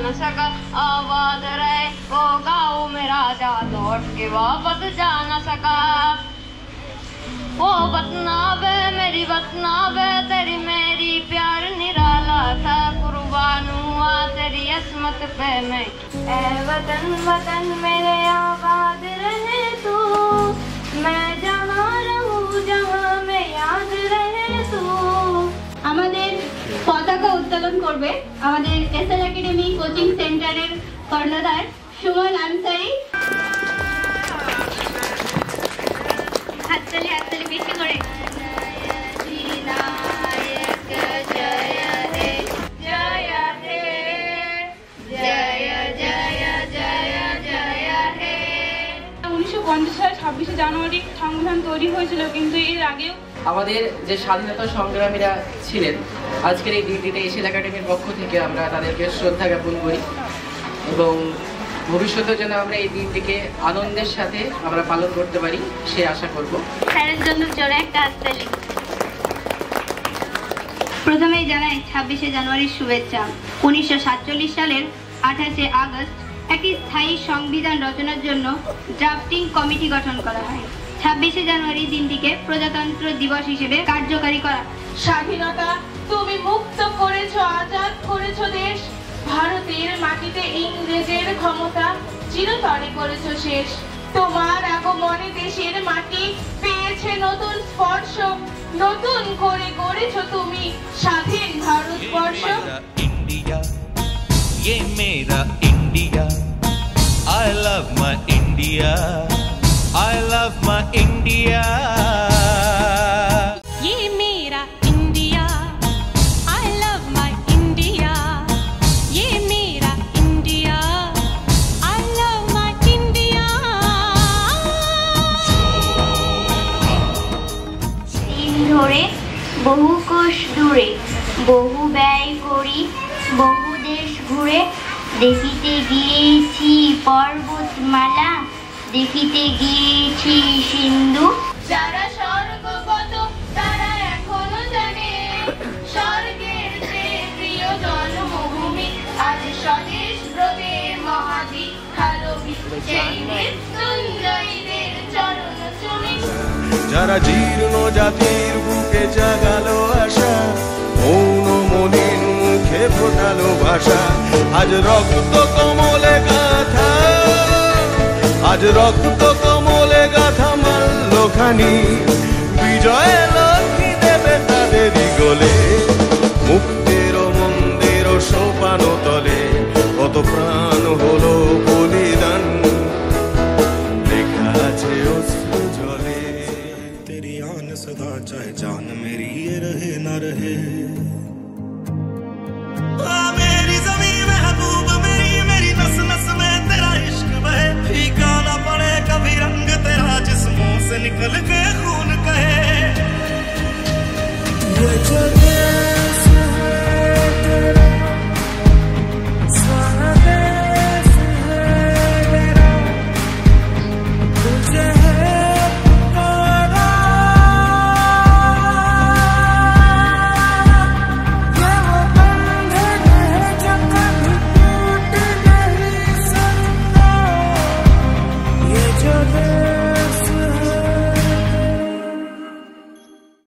न सका, आबाद रहे वो गाँव मेरा जा लौट के वापस जा न सका। वो वतनावे मेरी वतनावे तेरी मेरी प्यार निराला था, कुर्बान हुआ तेरी असमत पे मैं। ऐ वतन वतन मेरे आबाद रहे तू, मैं जहाँ रहूँ जहाँ मैं याद रहे तू। আমাদের পতাকা উত্তোলন করবে আমাদের এসএল একাডেমি কোচিং সেন্টারের কর্ণধার সুমন আনসারি। হাততালি বেশি করে। সালে 26শে জানুয়ারি সংবিধান তৈরি হয়েছিল, কিন্তু এর আগেও আমাদের যে স্বাধীনতা সংগ্রামীরা ছিলেন আজকের এই দিনটিতে এসএল একাডেমির পক্ষ থেকে আমরা তাদেরকে শ্রদ্ধা জ্ঞাপন করি এবং ভবিষ্যতে যেন আমরা এই দিনটিকে আনন্দের সাথে আমরা পালন করতে পারি সে আশা করব। স্যারের জন্য জোরে একটা হাততালি। প্রথমেই জানাই 26শে জানুয়ারির শুভেচ্ছা। 1947 সালের 28শে আগস্ট একটি স্থায়ী সংবিধান রচনার জন্য ড্রাফটিং কমিটি গঠন করা হয়। 26শে জানুয়ারি দিনটিকে প্রজাতন্ত্র দিবস হিসেবে কার্যকারী করা। স্বাধীনতা তুমি মুক্ত করেছো, আজাদ করেছো দেশ, ভারতের মাটিতে ইংরেজের ক্ষমতা চিরতরে করেছো শেষ। তোমার আগমনে দেশের মাটি পেয়েছে নতুন স্পর্শ, নতুন করে গড়েছো তুমি স্বাধীন ভারতবর্ষ। इंडिया ये मेरा India, I love my India, I love my India। ये मेरा India, I love my India, ये मेरा India, I love my India। দিন ধরে বহু কোষ দূরে বহু ব্যয় করি বহু দেশ ঘুরে, দেখিতে গিয়েছি পর্বতমালা দেখিতে গিয়েছি সিন্ধু। যারা স্বর্গগত তারা এখনো জানে স্বর্গের চেয়ে প্রিয় জন্মভূমি আজ স্বদেশ ব্রতের মহাদীক্ষালো সেই মৃত্যুঞ্জয়ীদের চরণ চুমি। যারা জীর্ণ জাতির বুকে জাগালো আশা, মৌন মলিন মুখে ফোটালো ভাষা, আজ রক্ত কমলে গাথা, আজ রক্ত কমলে গাথা মাল্যখানি, বিজয় লক্ষ্মী দেবে তাদেরই গলে, মুক্তির মন্দির সোপান তলে কত প্রাণ হলো বলিদান, লেখা আছে অশ্রু জলে। तेरी आन सदा चाहे जान मेरी ये रहे ना रहे, मेरी ज़मीं महबूब मेरी, मेरी नस नस में तेरा इश्क बहे, फीका ना पड़े कभी रंग तेरा जिस्मों से निकल के।